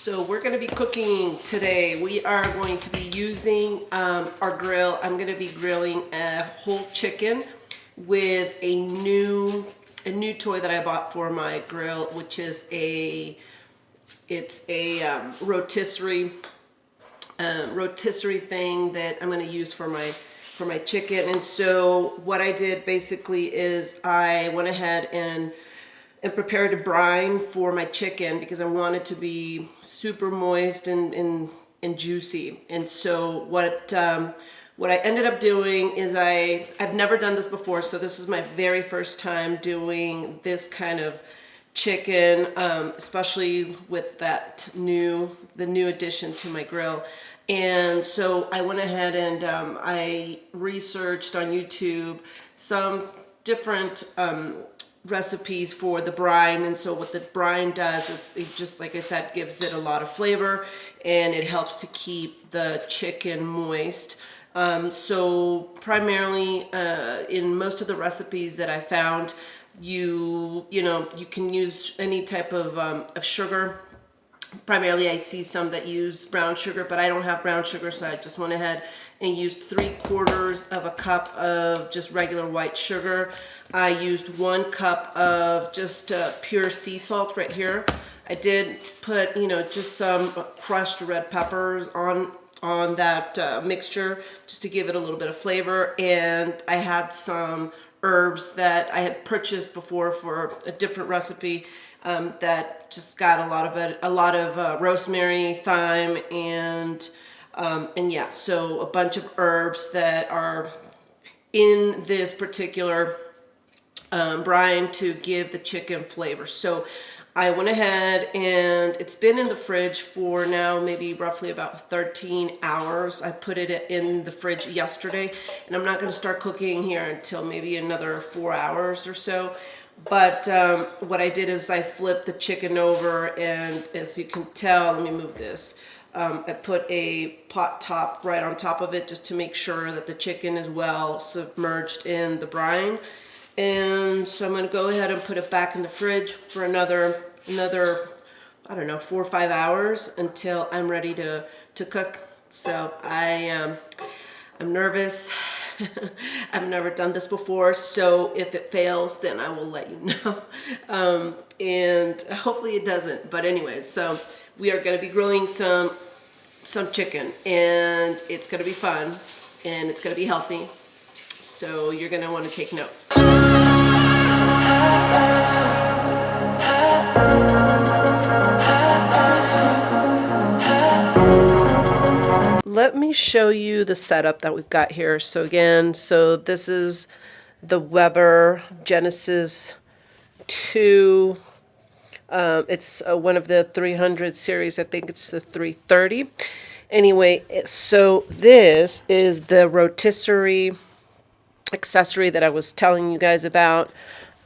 So we're going to be cooking today. We are going to be using our grill. I'm going to be grilling a whole chicken with a new toy that I bought for my grill, which is a rotisserie thing that I'm going to use for my chicken. And so what I did basically is I went ahead and prepared a brine for my chicken because I want it to be super moist and juicy. And so what I ended up doing is I've never done this before, so this is my very first time doing this kind of chicken, especially with the new addition to my grill. And so I went ahead and I researched on YouTube some different recipes for the brine. And so what the brine does, it just, like I said, gives it a lot of flavor and it helps to keep the chicken moist. So primarily in most of the recipes that I found, you can use any type of sugar. Primarily I see some that use brown sugar, but I don't have brown sugar, so I just went ahead and used 3/4 of a cup of just regular white sugar. I used 1 cup of just pure sea salt right here. I did put, just some crushed red peppers on that mixture just to give it a little bit of flavor. And I had some herbs that I had purchased before for a different recipe that just got a lot of rosemary, thyme, and yeah, so a bunch of herbs that are in this particular brine to give the chicken flavor. So I went ahead and it's been in the fridge for now maybe roughly about 13 hours. I put it in the fridge yesterday, and I'm not going to start cooking here until maybe another 4 hours or so. But what I did is I flipped the chicken over, and as you can tell, let me move this. I put a pot top right on top of it just to make sure that the chicken is well submerged in the brine. And so I'm going to go ahead and put it back in the fridge for another I don't know, 4 or 5 hours until I'm ready to cook. So I'm nervous. I've never done this before, so if it fails, then I will let you know. And hopefully it doesn't. But anyways, so we are going to be grilling some chicken, and it's going to be fun, and it's going to be healthy. So you're going to want to take note. Let me show you the setup that we've got here. So again, this is the Weber Genesis 2. It's one of the 300 series. I think it's the 330. Anyway, so this is the rotisserie accessory that I was telling you guys about.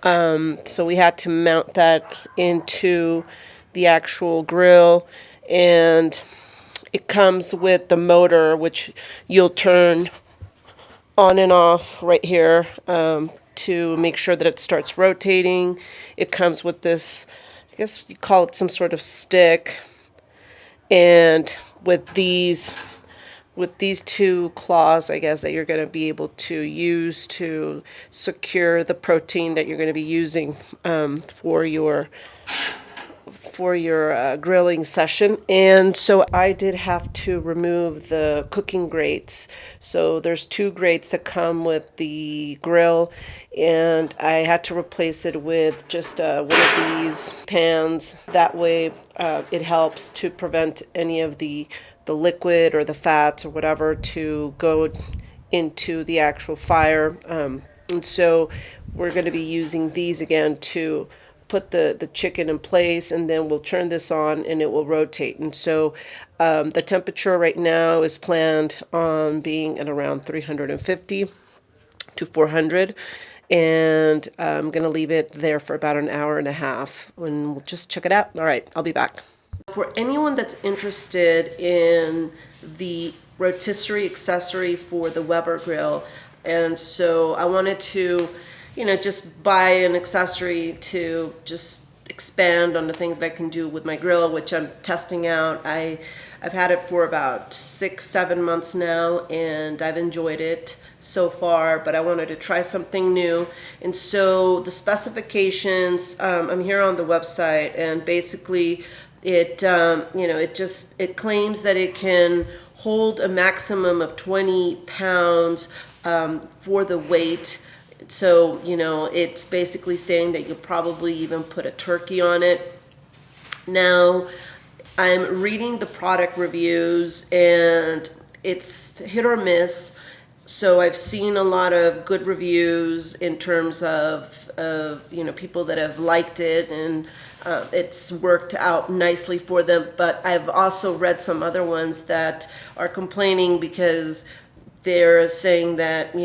So we had to mount that into the actual grill, and it comes with the motor, which you'll turn on and off right here to make sure that it starts rotating. It comes with this, I guess you call it some sort of stick, and with these 2 claws, I guess, that you're going to be able to use to secure the protein that you're going to be using for your grilling session. And so I did have to remove the cooking grates. So there's 2 grates that come with the grill, and I had to replace it with just one of these pans. That way it helps to prevent any of the liquid or the fats or whatever to go into the actual fire. And so we're going to be using these again to put the chicken in place, and then we'll turn this on and it will rotate. And so the temperature right now is planned on being at around 350 to 400, and I'm going to leave it there for about an hour and a half, and we'll just check it out. All right, I'll be back. For anyone that's interested in the rotisserie accessory for the Weber grill, and so I wanted to just buy an accessory to just expand on the things that I can do with my grill, which I'm testing out. I've had it for about 6-7 months now, and I've enjoyed it so far, but I wanted to try something new. And so the specifications, I'm here on the website, and basically it it claims that it can hold a maximum of 20 pounds for the weight. So, it's basically saying that you'll probably even put a turkey on it. Now, I'm reading the product reviews, and it's hit or miss. So I've seen a lot of good reviews in terms of people that have liked it, and it's worked out nicely for them. But I've also read some other ones that are complaining because they're saying that,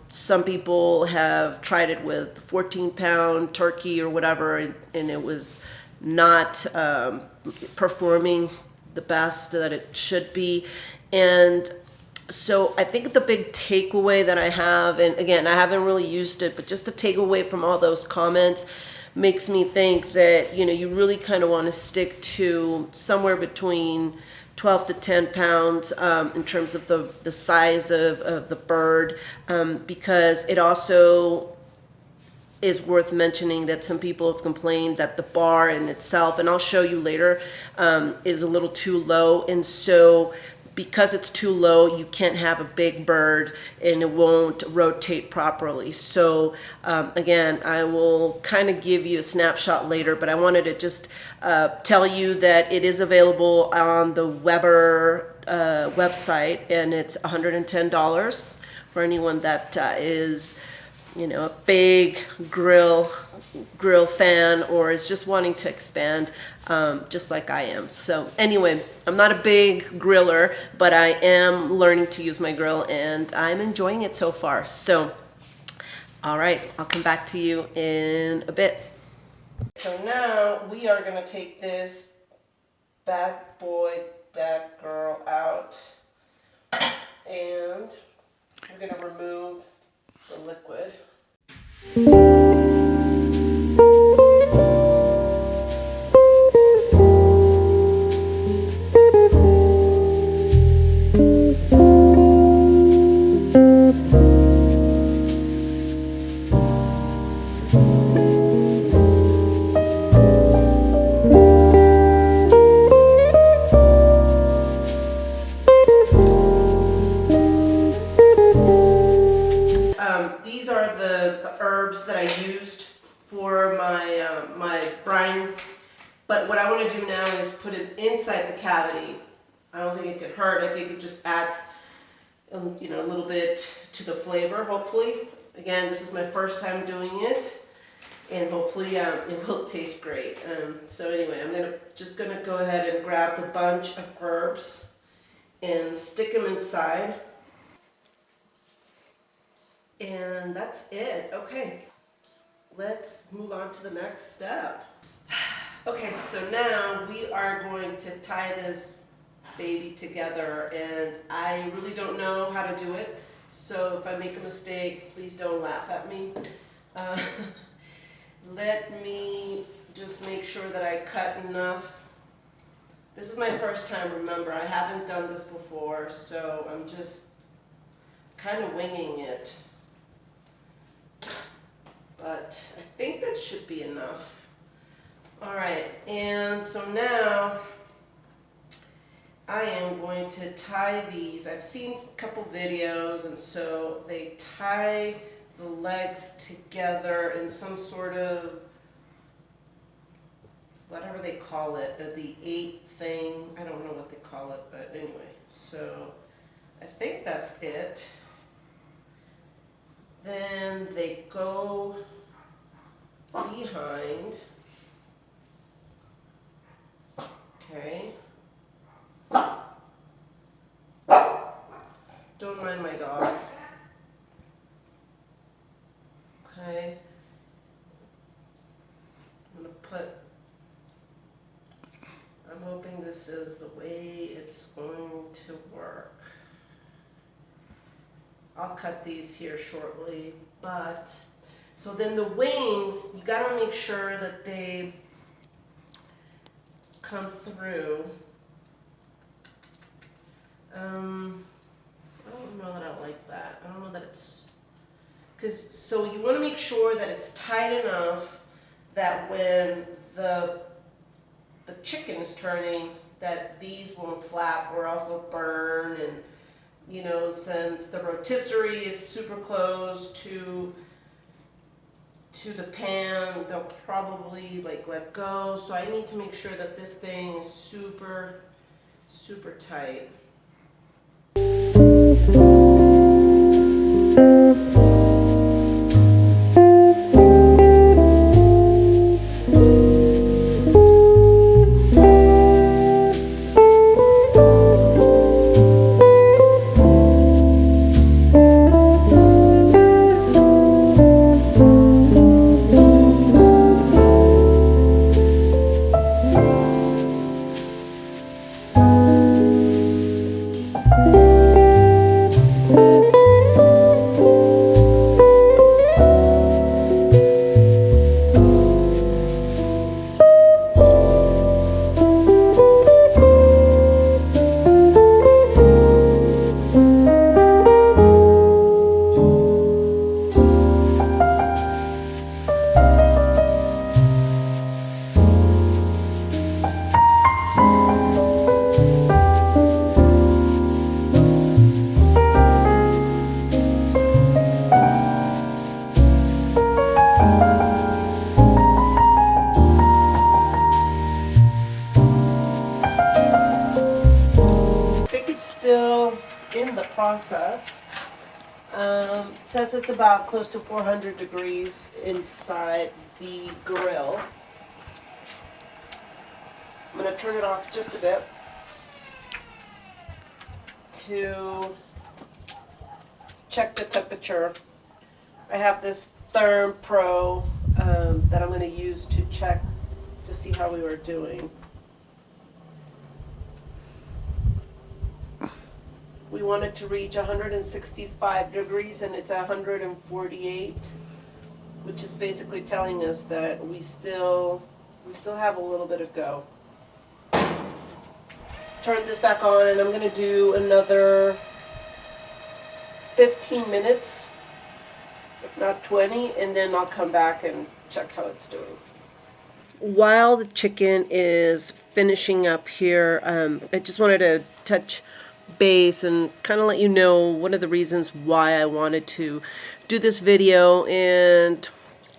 some people have tried it with 14-pound turkey or whatever, and it was not performing the best that it should be. And so I think the big takeaway that I have, and again, I haven't really used it, but just the takeaway from all those comments makes me think that, you really kind of want to stick to somewhere between 12 to 10 pounds in terms of the size of the bird, because it also is worth mentioning that some people have complained that the bar in itself, and I'll show you later, is a little too low. And so because it's too low, you can't have a big bird and it won't rotate properly. So again, I will kind of give you a snapshot later, but I wanted to just tell you that it is available on the Weber website, and it's $110 for anyone that is a big grill fan or is just wanting to expand, just like I am. So anyway, I'm not a big griller, but I am learning to use my grill, and I'm enjoying it so far. So, all right, I'll come back to you in a bit. So now we are gonna take this bad boy, bad girl out, and we're gonna remove the liquid. These are the herbs that I used for my brine, but what I want to do now is put it inside the cavity. I don't think it could hurt. I think it just adds a little bit to the flavor, hopefully. Again, this is my first time doing it, and hopefully it will taste great. So anyway, I'm just gonna go ahead and grab the bunch of herbs and stick them inside. And that's it. Okay, let's move on to the next step. Okay, so now we are going to tie this baby together, and I really don't know how to do it, so if I make a mistake, please don't laugh at me. Let me just make sure that I cut enough. This is my first time, remember, I haven't done this before, so I'm just kind of winging it. But I think that should be enough. All right, and so now I am going to tie these. I've seen a couple videos, and so they tie the legs together in some sort of, whatever they call it, the 8 thing. I don't know what they call it, but anyway, so I think that's it. Then they go behind. Okay. Don't mind my dogs. Okay. I'm hoping this is the way it's going to work. I'll cut these here shortly, but so then the wings, you gotta make sure that they come through. I don't know that I like that. I don't know that it's, so you want to make sure that it's tight enough that when the chicken is turning, that these won't flap or else they'll burn. And you know, since the rotisserie is super close to the pan, they'll probably like let go. So I need to make sure that this thing is super, super tight. In the process. Since it's about close to 400 degrees inside the grill, I'm going to turn it off just a bit to check the temperature. I have this Therm Pro that I'm going to use to check to see how we were doing. We wanted to reach 165 degrees and it's 148, which is basically telling us that we still have a little bit of go. Turn this back on and I'm going to do another 15 minutes, if not 20, and then I'll come back and check how it's doing. While the chicken is finishing up here, I just wanted to touch base and kind of let you know one of the reasons why I wanted to do this video. And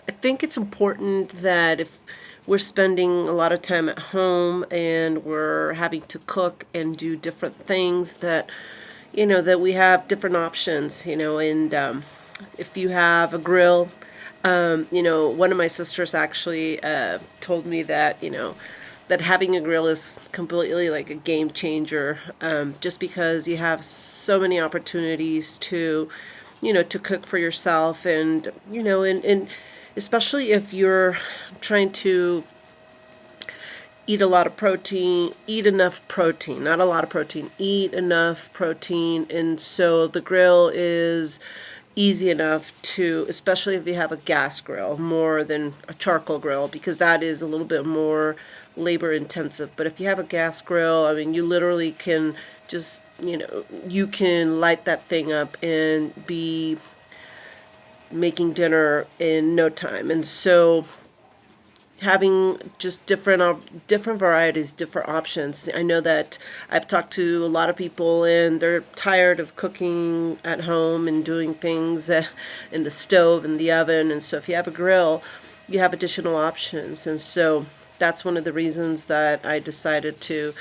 I think it's important that if we're spending a lot of time at home and we're having to cook and do different things, that you know that we have different options, you know. And if you have a grill, you know, one of my sisters actually told me that, you know, that having a grill is completely like a game changer, just because you have so many opportunities to, you know, to cook for yourself. And, you know, and especially if you're trying to eat a lot of protein, eat enough protein, not a lot of protein, eat enough protein. And so the grill is easy enough to, especially if you have a gas grill more than a charcoal grill, because that is a little bit more labor intensive. But if you have a gas grill, I mean, you literally can just, you know, you can light that thing up and be making dinner in no time. And so having just different varieties, different options. I know that I've talked to a lot of people and they're tired of cooking at home and doing things in the stove and the oven. And so if you have a grill, you have additional options. And so that's one of the reasons that I decided to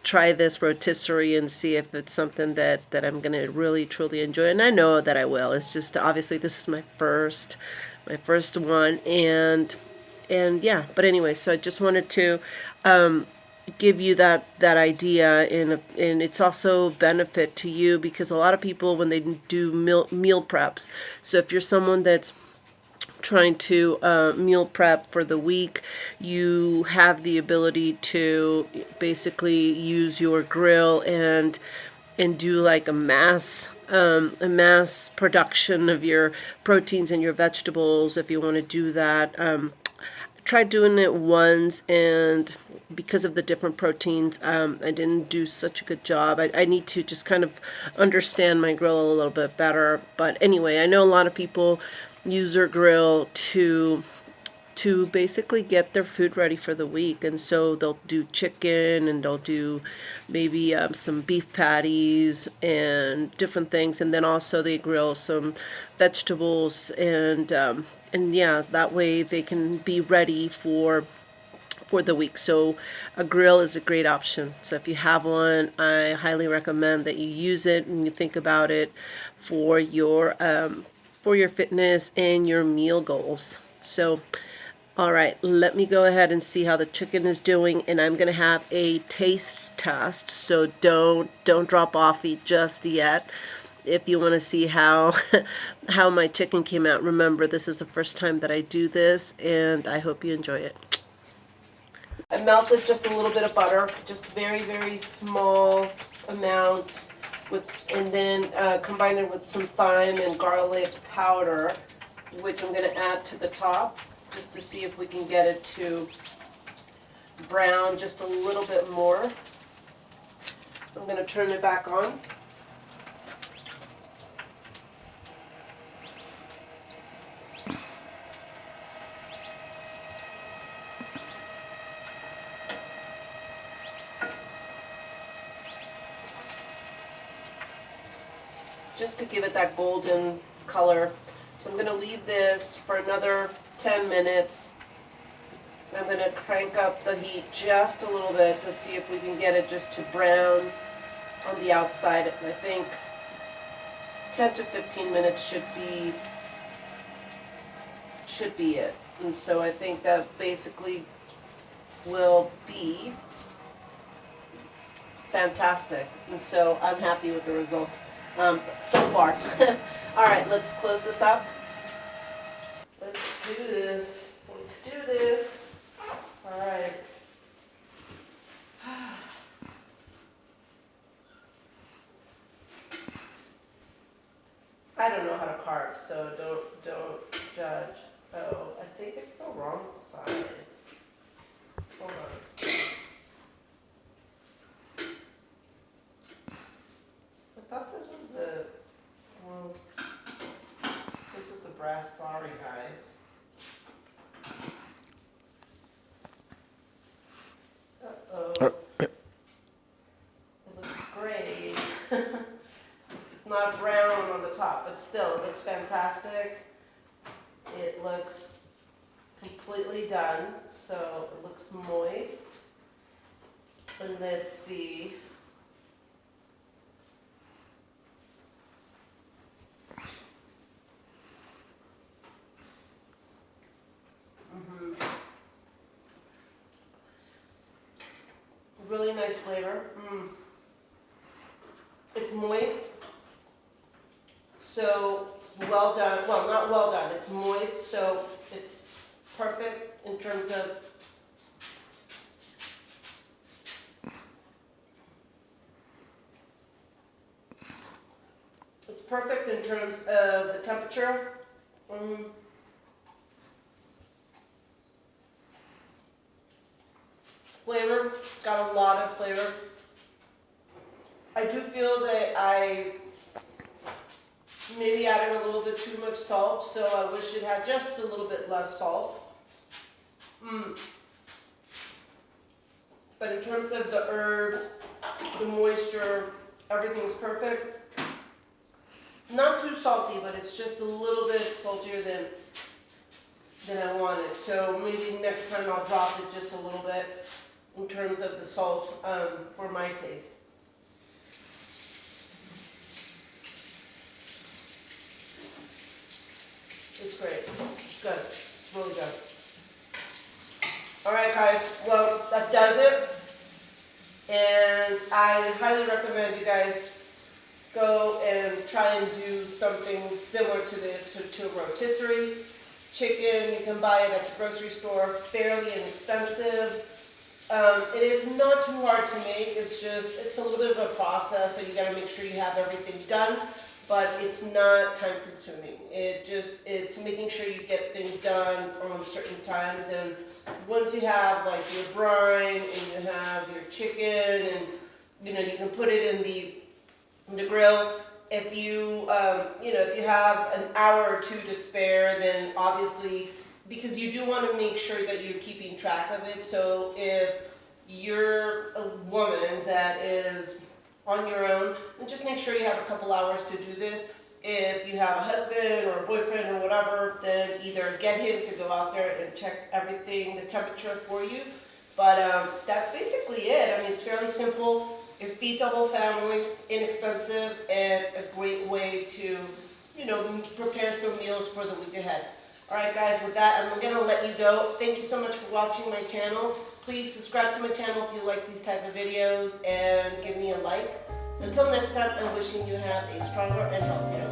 try this rotisserie and see if it's something that I'm going to really truly enjoy. And I know that I will. It's just obviously this is my first one, and yeah. But anyway, so I just wanted to give you that idea, and it's also benefit to you, because a lot of people, when they do meal preps, so if you're someone that's trying to meal prep for the week, you have the ability to basically use your grill and do like a mass production of your proteins and your vegetables if you want to do that. tried doing it once, and because of the different proteins, I didn't do such a good job. I need to just kind of understand my grill a little bit better. But anyway, I know a lot of people use their grill to basically get their food ready for the week, and so they'll do chicken, and they'll do maybe some beef patties and different things, and then also they grill some vegetables, and yeah, that way they can be ready for the week. So a grill is a great option. So if you have one, I highly recommend that you use it and you think about it for your fitness and your meal goals. So all right, let me go ahead and see how the chicken is doing, and I'm gonna have a taste test. So don't drop off just yet. If you want to see how how my chicken came out, remember this is the first time that I do this, and I hope you enjoy it. I melted just a little bit of butter, just very small amount, and then combined it with some thyme and garlic powder, which I'm going to add to the top, just to see if we can get it to brown just a little bit more. I'm going to turn it back on. Just to give it that golden color. So I'm going to leave this for another 10 minutes. I'm going to crank up the heat just a little bit to see if we can get it just to brown on the outside. I think 10 to 15 minutes should be it. And so I think that basically will be fantastic. And so I'm happy with the results so far. All right, let's close this up. Let's do this. Let's do this. All right. I don't know how to carve, so don't judge. Oh, I think it's the wrong side. Hold on. I thought this was the, well, this is the brass, sorry guys. Uh-oh. It looks great. It's not brown on the top, but still, it looks fantastic. It looks completely done, so it looks moist. And let's see. Really nice flavor. It's moist, so it's well done. Well, not well done. It's moist, so it's perfect in terms of the temperature. Flavor, it's got a lot of flavor. I do feel that I maybe added a little bit too much salt, so I wish it had just a little bit less salt. But in terms of the herbs, the moisture, everything's perfect. Not too salty, but it's just a little bit saltier than I wanted. So maybe next time I'll drop it just a little bit in terms of the salt for my taste. It's great. It's good. It's really good. All right, guys. Well, that does it. And I highly recommend you guys go and try and do something similar to this, to a rotisserie chicken. You can buy it at the grocery store, fairly inexpensive. It is not too hard to make. It's a little bit of a process, so you got to make sure you have everything done. but it's not time consuming. It's making sure you get things done on certain times, and once you have like your brine and you have your chicken, and you know, you can put it in the grill. If you if you have an hour or two to spare, then obviously, because you do want to make sure that you're keeping track of it. So if you're a woman that is on your own, then just make sure you have a couple hours to do this. If you have a husband or a boyfriend or whatever, then either get him to go out there and check everything, the temperature for you. But that's basically it. I mean, it's fairly simple. It feeds a whole family, inexpensive, and a great way to, you know, prepare some meals for the week ahead. All right, guys, with that, I'm going to let you go. Thank you so much for watching my channel. Please subscribe to my channel if you like these type of videos, and give me a like. Until next time, I'm wishing you have a stronger and healthier